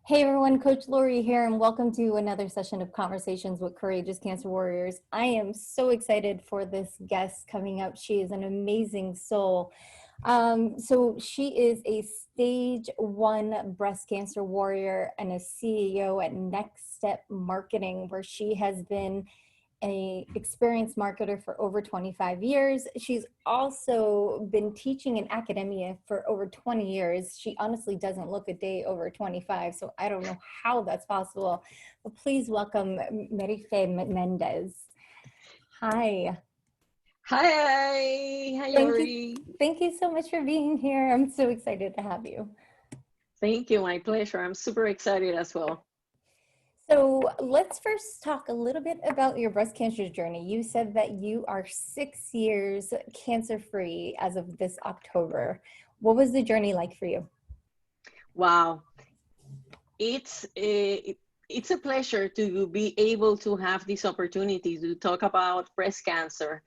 Hey everyone, Coach Lori here, and welcome to another session of Conversations with Courageous Cancer Warriors. I am so excited for this guest coming up. She is an amazing soul. So she is a stage 1 breast cancer warrior and a CEO at Next Step Marketing, where she has been an experienced marketer for over 25 years. She's also been teaching in academia for over 20 years. She honestly doesn't look a day over 25, so I don't know how that's possible. But please welcome Marifé Méndez. Hi. Hi, Lori. Thank you so much for being here. I'm so excited to have you. Thank you, my pleasure. I'm super excited as well. So let's first talk a little bit about your breast cancer journey. You said that you are 6 years cancer-free as of this October. What was the journey like for you? Wow. It's a pleasure to be able to have this opportunity to talk about breast cancer,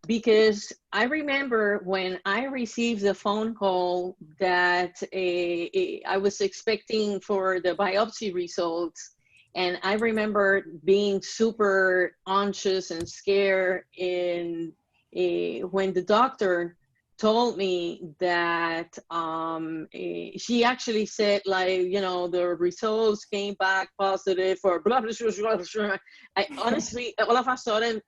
because I remember when I received the phone call that I was expecting for the biopsy results. And I remember being super anxious and scared when the doctor told me that she actually said, like, you know, the results came back positive for blah, blah, blah, blah, blah. I honestly, all of a sudden,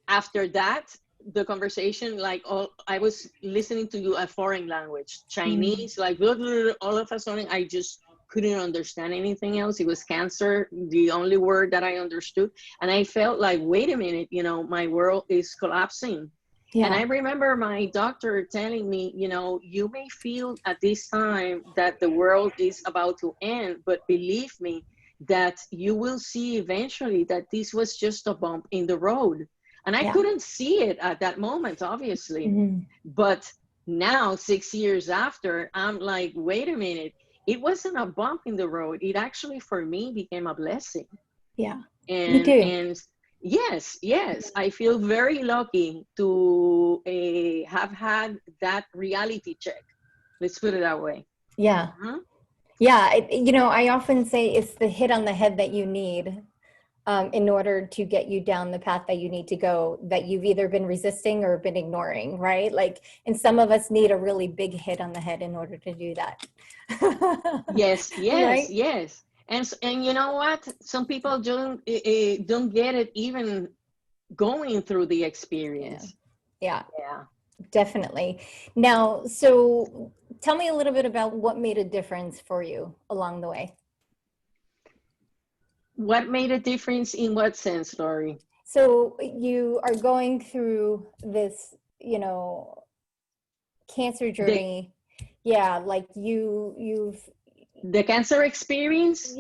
after that, the conversation, like, I was listening to a foreign language, Chinese, like, blah, blah, blah, all of a sudden, I just couldn't understand anything else. It was cancer, the only word that I understood. And I felt like, wait a minute, you know, my world is collapsing. Yeah. And I remember my doctor telling me, you know, you may feel at this time that the world is about to end, but believe me, that you will see eventually that this was just a bump in the road. And I couldn't see it at that moment, obviously. But now, 6 years after, I'm like, wait a minute. It wasn't a bump in the road. It actually, for me, became a blessing. Yeah, me too. And yes, I feel very lucky to have had that reality check. Let's put it that way. Yeah. Yeah, you know, I often say it's the hit on the head that you need in order to get you down the path that you need to go, that you've either been resisting or been ignoring, right? Like, and some of us need a really big hit on the head in order to do that. Yes. Right? Yes. And you know what? Some people don't get it even going through the experience. Yeah. Definitely. Now, so tell me a little bit about what made a difference for you along the way. What made a difference in what sense, Lori? So you are going through this, you know, cancer journey. Like you've the cancer experience.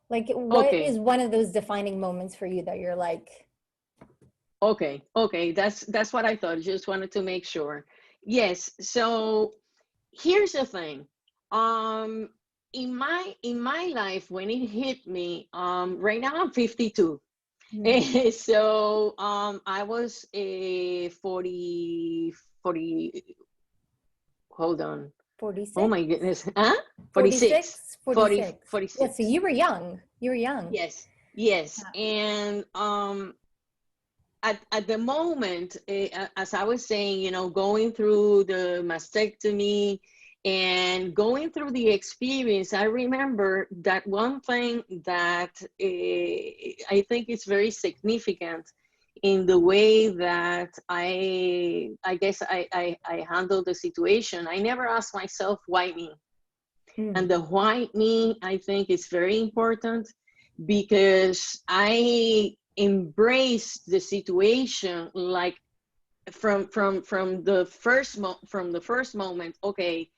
Like what is one of those defining moments for you that you're like, okay, that's what I thought. Just wanted to make sure. Yes. So here's the thing. In my life, when it hit me, right now I'm 52. So I was a 40, hold on. 46? Oh my goodness. Huh? 46? 46. 46. Yeah, so you were young. Yes. And at the moment, as I was saying, you know, going through the mastectomy and going through the experience, I remember that one thing that I think is very significant in the way that I guess I handled the situation. I never asked myself, why me? And the why me, I think, is very important, because I embraced the situation like from the first moment. Okay,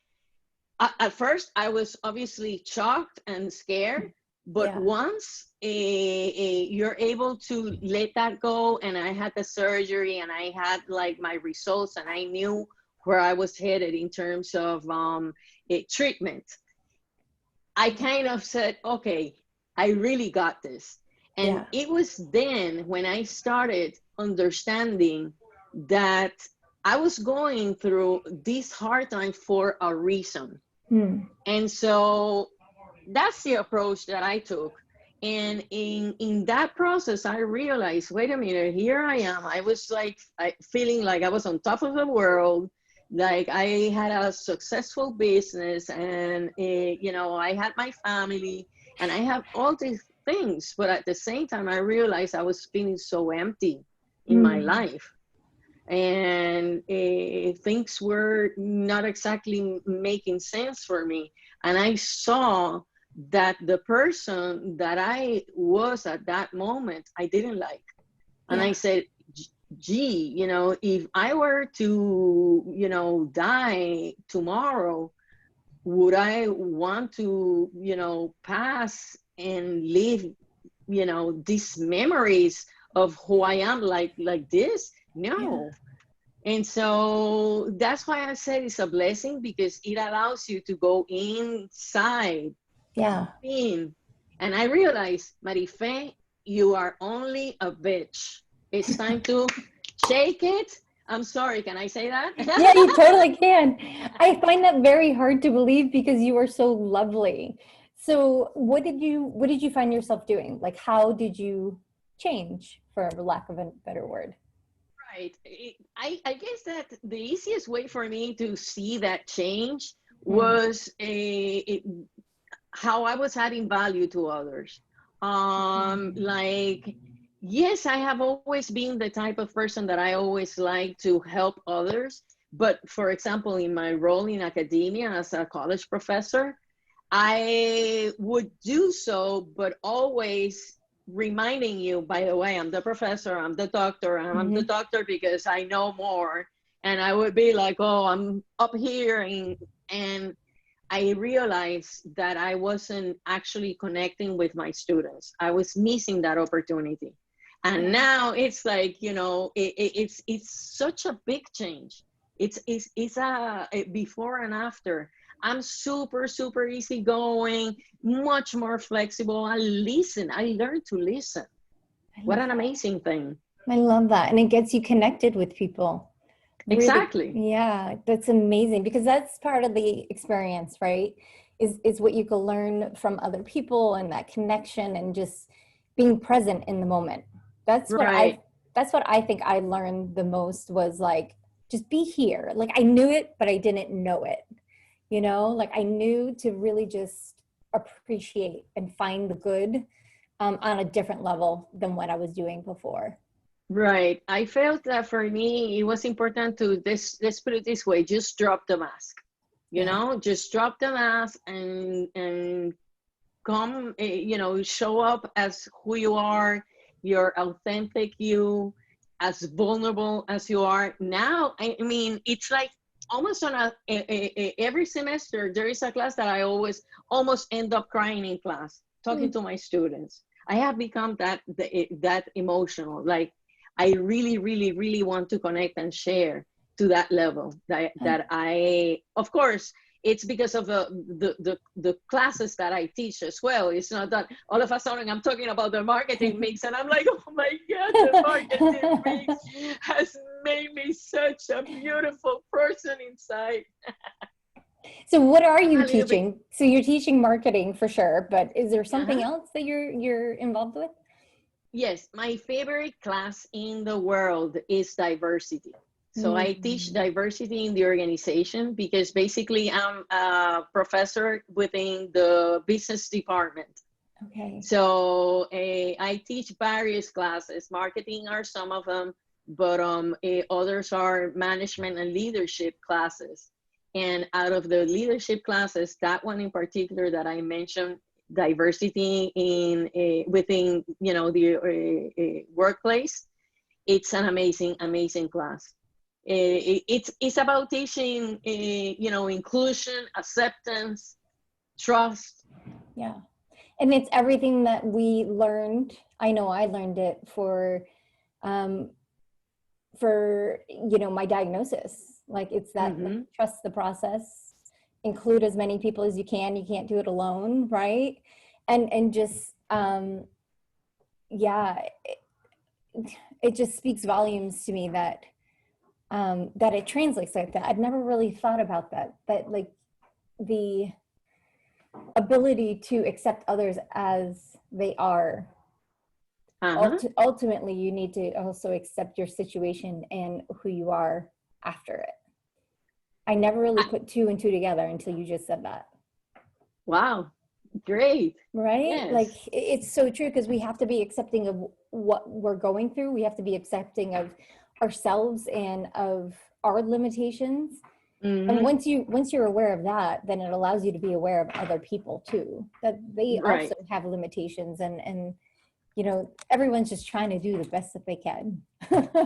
at first I was obviously shocked and scared, but once you're able to let that go, and I had the surgery and I had like my results and I knew where I was headed in terms of treatment, I kind of said, okay, I really got this. And it was then when I started understanding that I was going through this hard time for a reason. And so that's the approach that I took. And in that process, I realized, wait a minute, here I am. I was like, feeling like I was on top of the world. Like I had a successful business, and you know, I had my family, and I have all these things. But at the same time, I realized I was feeling so empty in my Mm. life, and things were not exactly making sense for me. And I saw that the person that I was at that moment, I didn't like. And I Yeah. said, gee, you know, if I were to, you know, die tomorrow, would I want to, you know, pass and leave, you know, these memories of who I am like this? Yeah. No. And so that's why I said it's a blessing, because it allows you to go inside, Yeah. in. And I realized, Marife, you are only a bitch. It's time to shake it. I'm sorry, can I say that? Yeah, you totally can. I find that very hard to believe because you are so lovely. So what did you find yourself doing? Like how did you change, for lack of a better word? Right. I guess that the easiest way for me to see that change Mm. was how I was adding value to others. Like, yes, I have always been the type of person that I always like to help others. But for example, in my role in academia as a college professor, I would do so, but always reminding you, by the way, I'm the professor, I'm the doctor, and I'm the Mhm. doctor because I know more. And I would be like, oh, I'm up here. And I realized that I wasn't actually connecting with my students. I was missing that opportunity. And Yeah. now it's like, you know, it's such a big change. It's a before and after. I'm super easygoing, much more flexible. I listen. I learned to listen. I What love an that. amazing thing. I love that. And it gets you connected with people. Really, Exactly. yeah, that's amazing because that's part of the experience, right? Is what you can learn from other people and that connection and just being present in the moment. That's what I Right. that's what I think I learned the most was like just be here. Like I knew it, but I didn't know it. You know, like I knew to really just appreciate and find the good on a different level than what I was doing before. Right. I felt that for me, it was important to let's put it this way, just drop the mask. You Yeah. know, just drop the mask and come, you know, show up as who you are, your authentic you, as vulnerable as you are. Now, I mean, it's like almost on every semester, there is a class that I always almost end up crying in class, talking Mm. to my students. I have become that emotional. Like, I really want to connect and share to that level that I, of course, it's because of the classes that I teach as well. It's not that all of a sudden I'm talking about the marketing mix and I'm like, oh my God, the marketing mix has made me such a beautiful person inside. So what are you A little bit, teaching? So you're teaching marketing for sure, but is there something uh-huh. else that you're involved with? Yes, my favorite class in the world is diversity. So I teach Mm, diversity in the organization because basically I'm a professor within the business department. okay. So I teach various classes. Marketing are some of them, but others are management and leadership classes. And out of the leadership classes, that one in particular that I mentioned, diversity in within, you know, the workplace, it's an amazing class. It's about teaching, you know, inclusion, acceptance, trust. Yeah. And it's everything that we learned. I know I learned it um my diagnosis. Like it's that like Hmm. trust the process, include as many people as you can. You can't do it alone, right? And just yeah, it just speaks volumes to me that it translates like that. I've never really thought about that. That like the ability to accept others as they are. Ultimately, you need to also accept your situation and who you are after it. I never really put two and two together until you just said that. Wow, great. Right? Yes. Like, it's so true, because we have to be accepting of what we're going through. We have to be accepting of ourselves and of our limitations. And once you're aware of that, then it allows you to be aware of other people too, that they also have limitations, and you know, everyone's just trying to do the best that they can.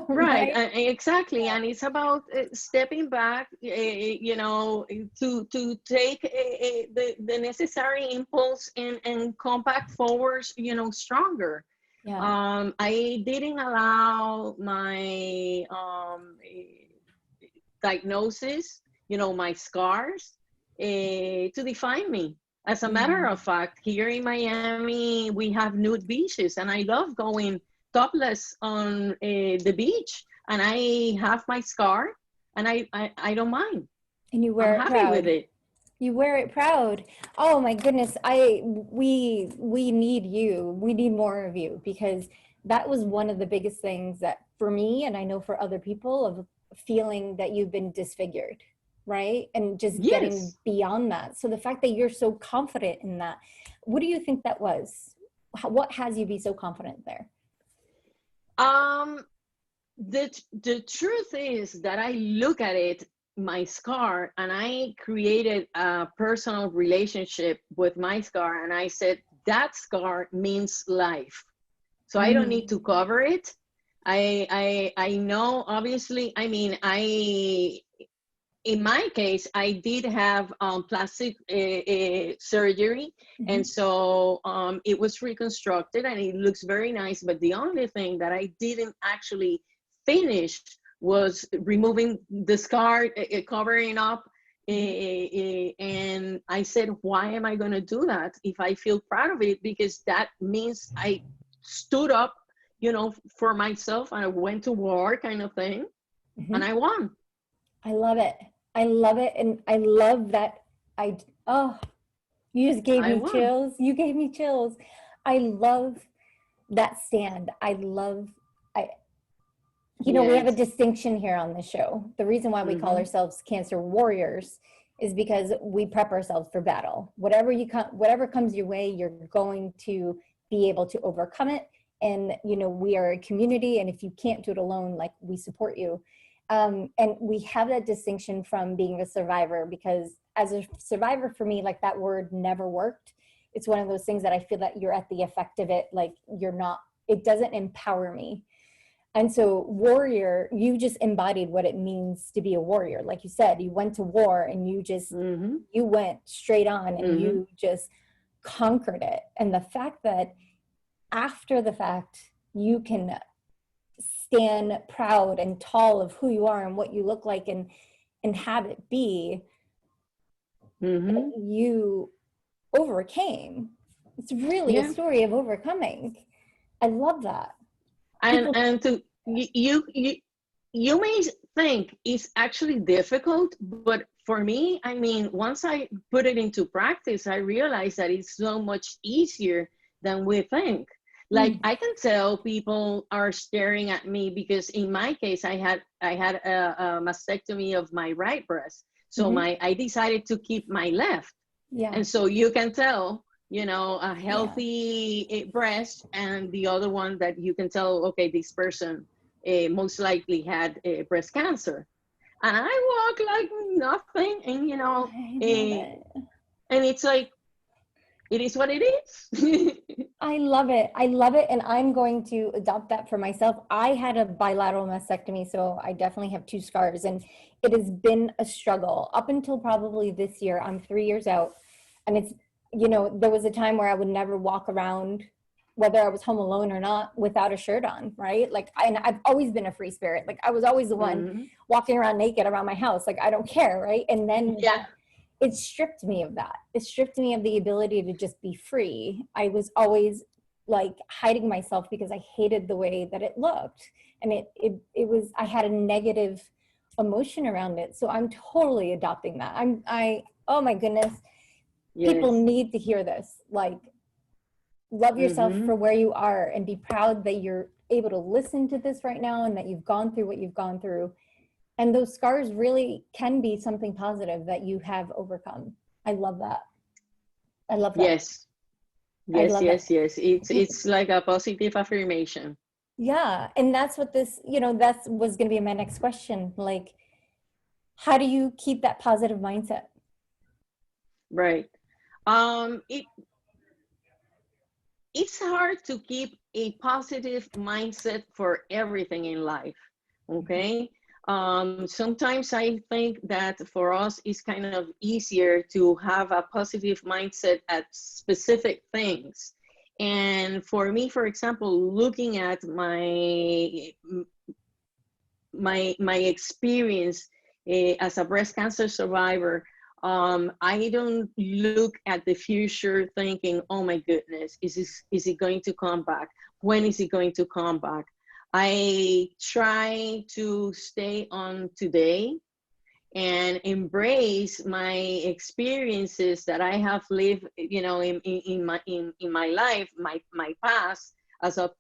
Right. Exactly. And it's about stepping back, you know, to take the necessary impulse and come back forward, you know, stronger. Yeah. I didn't allow my diagnosis, you know, my scars to define me. As a matter of fact, here in Miami, we have nude beaches, and I love going topless on the beach, and I have my scar, and I don't mind. And you wear I'm it happy proud. with it. You wear it proud. Oh my goodness. We need you. We need more of you, because that was one of the biggest things that for me, and I know for other people, of feeling that you've been disfigured, right? And just getting beyond that. So the fact that you're so confident in that, what do you think that was? What has you be so confident there? The truth is that I look at it, my scar, and I created a personal relationship with my scar, and I said that scar means life, so I don't need to cover it. I know, obviously, I mean, in my case, I did have plastic surgery, and so it was reconstructed, and it looks very nice, but the only thing that I didn't actually finish was removing the scar, covering up, and I said, why am I going to do that if I feel proud of it? Because that means I stood up, you know, for myself, and I went to war, kind of thing, and I won. I love it. I love it. And I love that. You just gave me chills. You gave me chills. I love that stand. You know, we have a distinction here on the show. The reason why we call ourselves cancer warriors is because we prep ourselves for battle. Whatever comes your way, you're going to be able to overcome it. And, you know, we are a community, and if you can't do it alone, like, we support you. And we have that distinction from being a survivor, because as a survivor, for me, like, that word never worked. It's one of those things that I feel that you're at the effect of it. Like, it doesn't empower me. And so warrior, you just embodied what it means to be a warrior. Like you said, you went to war, and you just, you went straight on, and you just conquered it. And the fact that after the fact, you can stand proud and tall of who you are and what you look like, and have it be that you overcame. It's really a story of overcoming. I love that. And to you may think it's actually difficult, but for me, I mean, once I put it into practice, I realized that it's so much easier than we think. Like, I can tell people are staring at me because in my case, I had a mastectomy of my right breast. So I decided to keep my left. Yeah. And so you can tell, you know, a healthy breast, and the other one that you can tell, okay, this person most likely had breast cancer. And I walk like nothing, and, you know, and it's like, it is what it is. I love it. I love it. And I'm going to adopt that for myself. I had a bilateral mastectomy, so I definitely have 2 scars, and it has been a struggle up until probably this year. I'm 3 years out, and it's, you know, there was a time where I would never walk around, whether I was home alone or not, without a shirt on, right? Like, I've always been a free spirit. Like, I was always the one walking around naked around my house. Like, I don't care, right? And then it stripped me of that. It stripped me of the ability to just be free. I was always, like, hiding myself because I hated the way that it looked. And it was, I had a negative emotion around it. So I'm totally adopting that. Oh my goodness. People Yes. need to hear this. Like, love yourself for where you are and be proud that you're able to listen to this right now and that you've gone through what you've gone through. And those scars really can be something positive that you have overcome. I love that. I love that. Yes. I Yes, love that. yes, yes. It's like a positive affirmation. Yeah. And that's what this, that was going to be my next question. Like, how do you keep that positive mindset? Right. It's hard to keep a positive mindset for everything in life. Okay. Sometimes I think that for us it's kind of easier to have a positive mindset at specific things. And for me, for example, looking at my experience as a breast cancer survivor, I don't look at the future thinking, oh my goodness, is it going to come back? When is it going to come back? I try to stay on today and embrace my experiences that I have lived, in my life, my past as of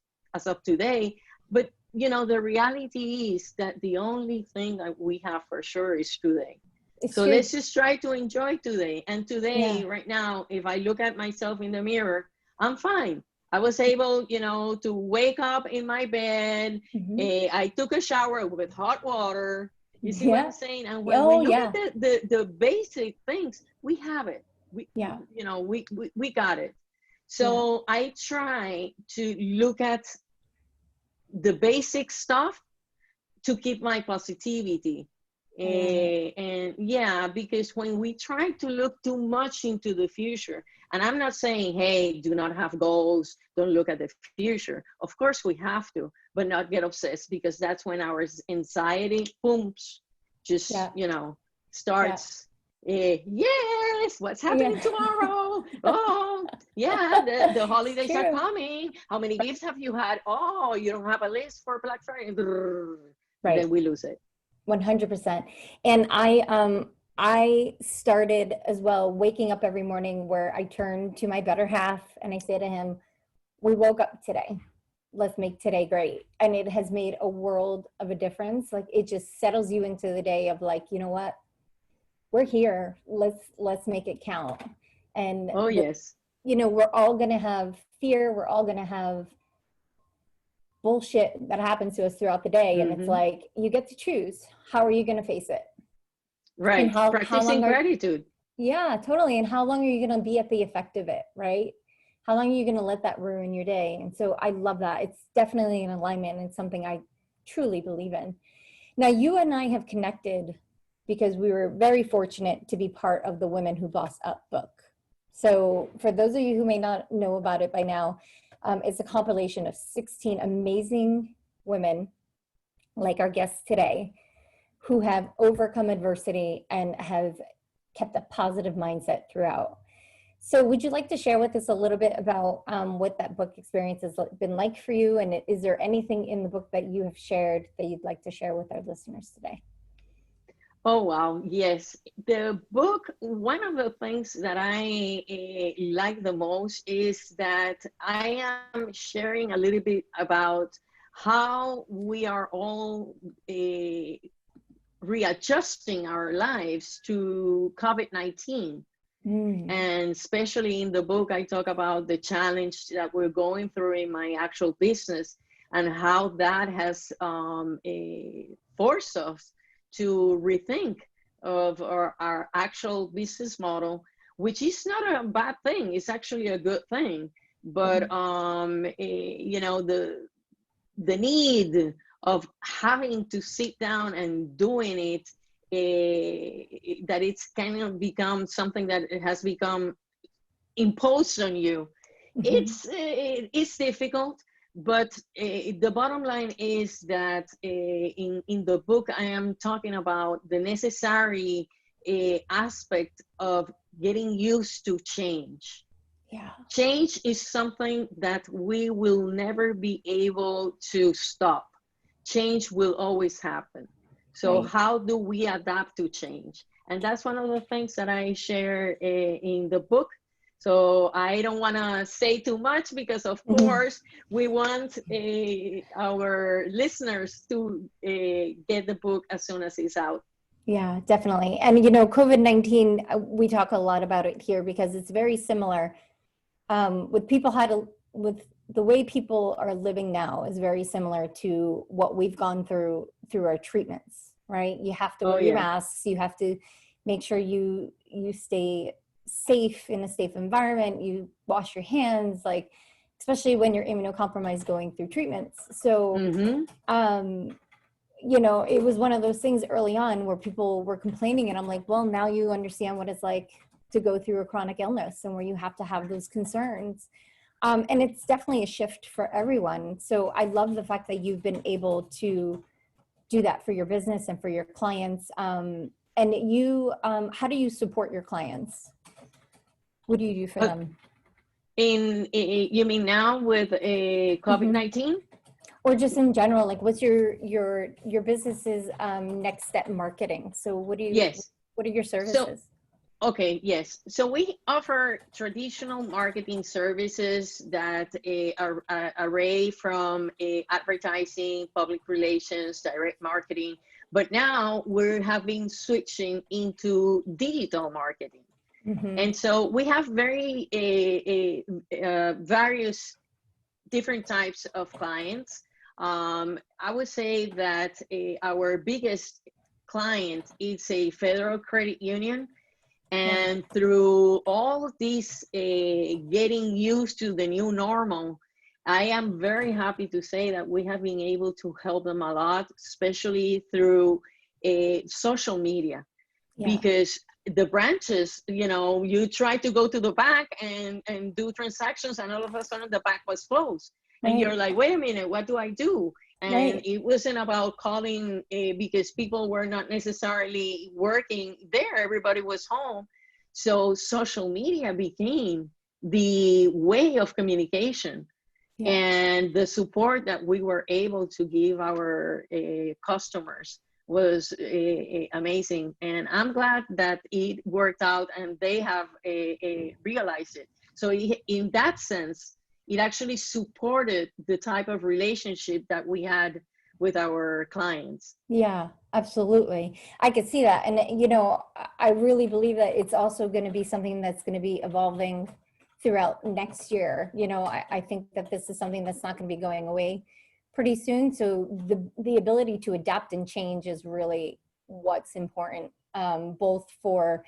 today. But the reality is that the only thing that we have for sure is today. It's So true. let's just try to enjoy today. And today, Yeah. right now, if I look at myself in the mirror, I'm fine. I was able, to wake up in my bed. I took a shower with hot water. You see what Yeah. I'm saying? And when we Oh, look yeah. at the basic things, we have it. Yeah. We got it. Yeah. So I try to look at the basic stuff to keep my positivity. And yeah, because when we try to look too much into the future, and I'm not saying, hey, do not have goals, don't look at the future. Of course we have to, but not get obsessed, because that's when our anxiety, boom, just, starts. Yes, what's happening tomorrow? Oh, yeah, the It's holidays are true. coming. How many gifts have you had? Oh, you don't have a list for Black Friday. And Right. then we lose it. 100%. And I started as well waking up every morning where I turn to my better half and I say to him, we woke up today. Let's make today great. And it has made a world of a difference. Like, it just settles you into the day of like, you know what? We're here. Let's make it count. And Oh, yes. we're all going to have fear. We're all going to have bullshit that happens to us throughout the day. And it's like, you get to choose. How are you going to face it? And Right. how Practicing long are, gratitude. yeah, totally. And how long are you going to be at the effect of it, right? How long are you going to let that ruin your day? And so I love that. It's definitely an alignment and something I truly believe in. Now, you and I have connected because we were very fortunate to be part of the Women Who Boss Up book. So for those of you who may not know about it by now, it's a compilation of 16 amazing women, like our guests today, who have overcome adversity and have kept a positive mindset throughout. So would you like to share with us a little bit about what that book experience has been like for you? And is there anything in the book that you have shared that you'd like to share with our listeners today? Oh, wow. Yes. The book, one of the things that I like the most is that I am sharing a little bit about how we are all readjusting our lives to COVID-19. And especially in the book, I talk about the challenge that we're going through in my actual business and how that has forced us to rethink of our actual business model, which is not a bad thing. It's actually a good thing. But, the need of having to sit down and doing it, that it's kind of become something that it has become imposed on you. It's difficult, but the bottom line is that in the book I am talking about the necessary aspect of getting used to change. Yeah. Change is something that we will never be able to stop. Change will always happen. So how do we adapt to change? And that's one of the things that I share in the book. So I don't want to say too much because, of course, we want our listeners to get the book as soon as it's out. Yeah, definitely. And, you know, COVID-19, we talk a lot about it here because it's very similar with people with the way people are living now is very similar to what we've gone through our treatments, right? You have to wear your masks. You have to make sure you stay safe in a safe environment. You wash your hands, like, especially when you're immunocompromised going through treatments. So, you know, it was one of those things early on where people were complaining, and I'm like, well, now you understand what it's like to go through a chronic illness and where you have to have those concerns. And it's definitely a shift for everyone. So I love the fact that you've been able to do that for your business and for your clients. And you, how do you support your clients? What do you do for them? You mean now with COVID-19? Or just in general, like what's your business's next step marketing? So what are your services? Okay, yes. So we offer traditional marketing services that are array from advertising, public relations, direct marketing, but now we have been switching into digital marketing. And so we have very various different types of clients. I would say that our biggest client is a federal credit union. And through all of these getting used to the new normal, I am very happy to say that we have been able to help them a lot, especially through social media. Because the branches, you know, you try to go to the bank and do transactions, and all of a sudden the bank was closed. And you're like, wait a minute, what do I do? And it wasn't about calling because people were not necessarily working there. Everybody was home. So social media became the way of communication. And the support that we were able to give our customers was amazing. And I'm glad that it worked out and they have realized it. So in that sense, it actually supported the type of relationship that we had with our clients. Yeah, absolutely. I could see that. And, you know, I really believe that it's also going to be something that's going to be evolving throughout next year. You know, I think that this is something that's not going to be going away pretty soon. So the ability to adapt and change is really what's important, both for,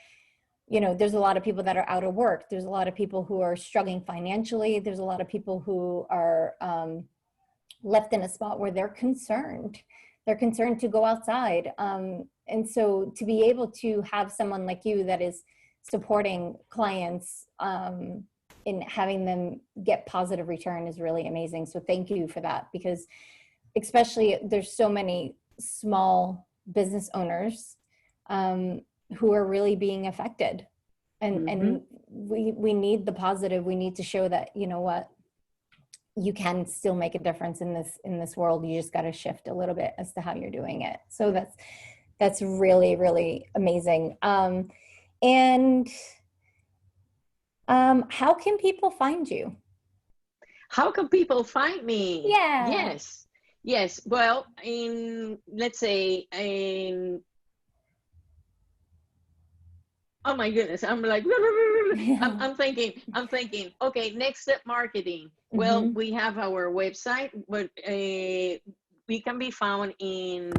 you know, there's a lot of people that are out of work. There's a lot of people who are struggling financially. There's a lot of people who are left in a spot where they're concerned. They're concerned to go outside. And so to be able to have someone like you that is supporting clients in having them get positive return is really amazing. So thank you for that, because especially there's so many small business owners who are really being affected. And we need the positive. We need to show that, you know what, you can still make a difference in this world. You just got to shift a little bit as to how you're doing it. So that's really, really amazing. And how can people find you? How can people find me? Yeah. Yes. Well, let's say oh my goodness, I'm like, I'm thinking, okay, next step marketing. Well, we have our website, but we can be found in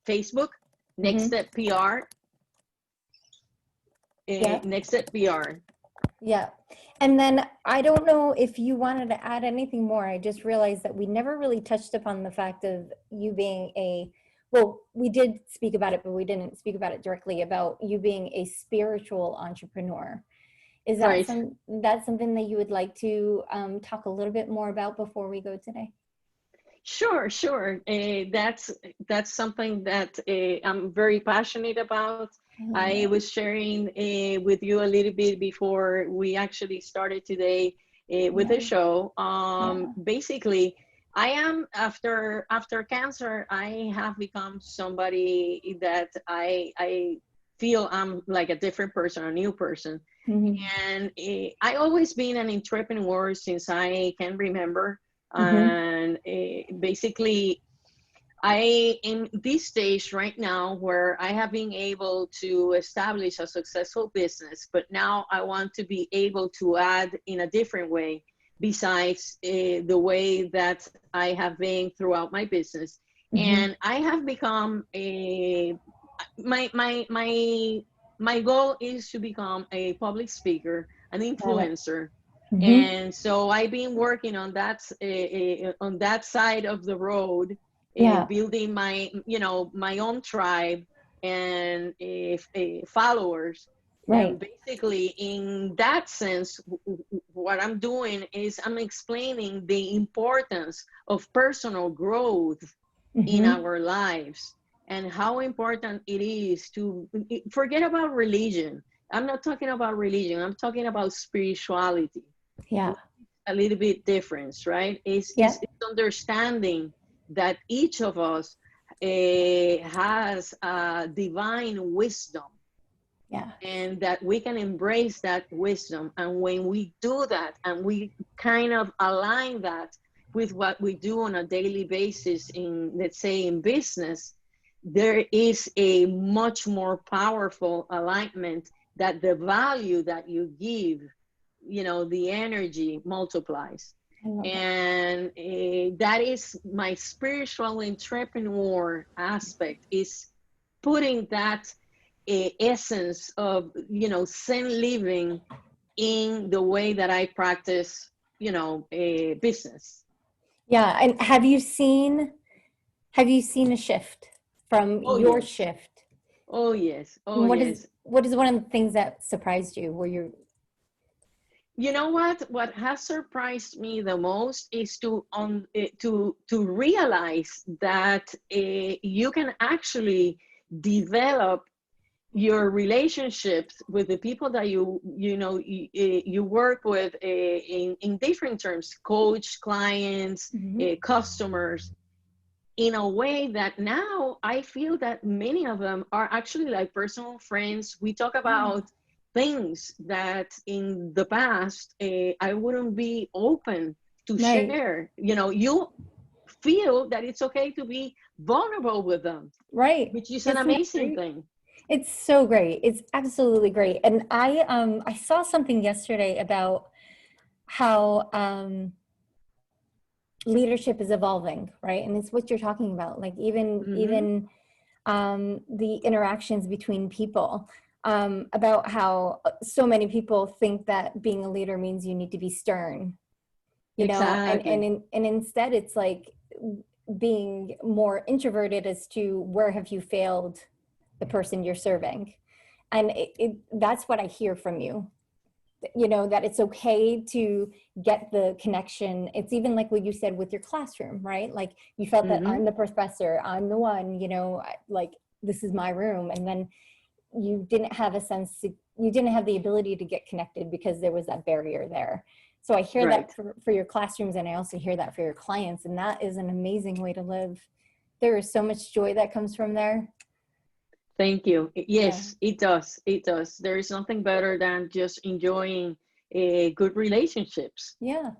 Facebook, Next Step PR, Next Step PR. Yeah. And then I don't know if you wanted to add anything more. I just realized that we never really touched upon the fact of you being well, we did speak about it, but we didn't speak about it directly, about you being a spiritual entrepreneur. Is that that's something that you would like to talk a little bit more about before we go today? Sure. That's something that I'm very passionate about. I was sharing with you a little bit before we actually started today with the show. Basically, I am after cancer, I have become somebody that I feel I'm like a different person, a new person. Mm-hmm. And I always been an entrepreneur since I can remember. Mm-hmm. And basically, I in this stage right now where I have been able to establish a successful business, but now I want to be able to add in a different way besides the way that I have been throughout my business. Mm-hmm. And I have become a my my my my goal is to become a public speaker, an Got it. influencer. Mm-hmm. And so I've been working on that side of the road, Yeah. building my my own tribe and followers. Right. And basically in that sense, what I'm doing is I'm explaining the importance of personal growth in Mm-hmm. our lives and how important it is to forget about religion. I'm not talking about religion, I'm talking about spirituality. Yeah. A little bit difference, right? Yeah. It's understanding that each of us has divine wisdom, Yeah. and that we can embrace that wisdom. And when we do that and we kind of align that with what we do on a daily basis in, let's say, in business, there is a much more powerful alignment that the value that you give, the energy multiplies. I love it. And that is my spiritual entrepreneur aspect, is putting that essence of zen living in the way that I practice business. Yeah. And have you seen a shift from Oh your yes. shift? Oh yes. Oh And yes. what is one of the things that surprised you where you're You know what has surprised me the most is to realize that you can actually develop your relationships with the people that you work with in different terms, coach, clients, Mhm. customers, in a way that now I feel that many of them are actually like personal friends. We talk Yeah. about things that in the past I wouldn't be open to Right. share. You feel that it's okay to be vulnerable with them, Right. which is an Isn't that amazing great? thing. It's so great. It's absolutely great. And I saw something yesterday about how leadership is evolving, right? And it's what you're talking about. Like Mm-hmm. even the interactions between people, about how so many people think that being a leader means you need to be stern, Exactly. and instead it's like being more introverted as to where have you failed the person you're serving. And that's what I hear from you, that it's okay to get the connection. It's even like what you said with your classroom, right? Like you felt that Mm-hmm. I'm the professor, I'm the one, like this is my room. And then you didn't have you didn't have the ability to get connected because there was that barrier there. So I hear Right. that for your classrooms, and I also hear that for your clients. And that is an amazing way to live. There is so much joy that comes from there. Thank you. Yeah. Yes, it does. It does. There is nothing better than just enjoying good relationships. Yeah.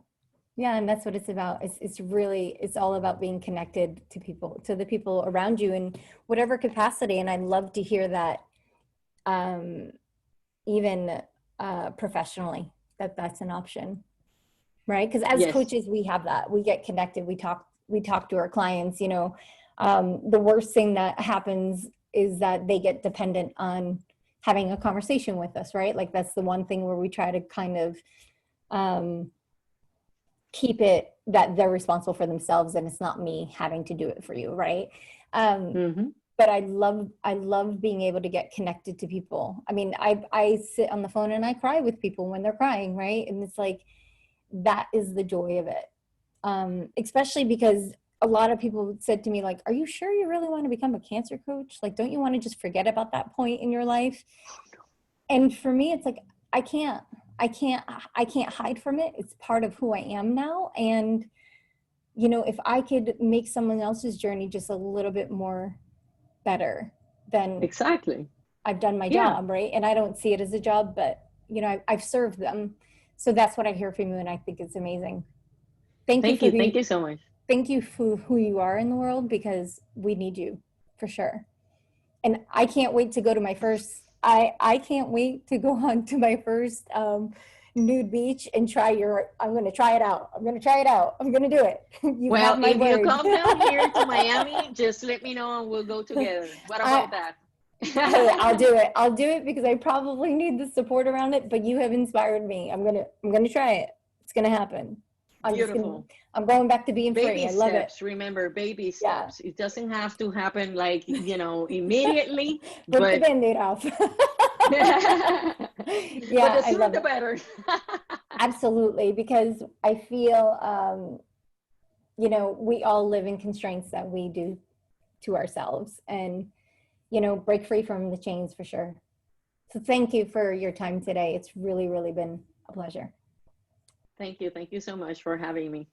Yeah. And that's what it's about. It's all about being connected to people, to the people around you in whatever capacity. And I love to hear that, um, even professionally, that's an option, right? Because as Yes. coaches, we have that. We get connected. We talk to our clients. The worst thing that happens is that they get dependent on having a conversation with us, right? Like that's the one thing where we try to kind of um, keep it that they're responsible for themselves and it's not me having to do it for you, right? Um, Mm-hmm. but I love being able to get connected to people. I mean, I sit on the phone and I cry with people when they're crying, right? And it's like that is the joy of it. Especially because a lot of people said to me, like, are you sure you really want to become a cancer coach? Like, don't you want to just forget about that point in your life? And for me, it's like, I can't, I can't hide from it. It's part of who I am now. And, if I could make someone else's journey just a little bit more better, then Exactly. I've done my Yeah. job, right? And I don't see it as a job, but you know, I've served them. So that's what I hear from you, and I think it's amazing. Thank you Thank for you. Thank you so much. thank you for who you are in the world, because we need you for sure. And I can't wait to go to my first. I can't wait to go on to my first nude beach and try your. I'm going to try it out. I'm going to try it out. I'm going to do it. You have Well, my if you word. come down here to Miami, just let me know and we'll go together. What I, about that? hey, I'll do it. I'll do it because I probably need the support around it. But you have inspired me. I'm gonna try it. It's gonna happen. I'm just gonna. Beautiful. I'm going back to being free. Baby I love it. steps. Remember, baby Yeah. steps. It doesn't have to happen like, immediately, Rip the but band-aid off. but Yeah, the I sooner love the it. better. Absolutely, because I feel, we all live in constraints that we do to ourselves, and, break free from the chains for sure. So thank you for your time today. It's really, really been a pleasure. Thank you. Thank you so much for having me.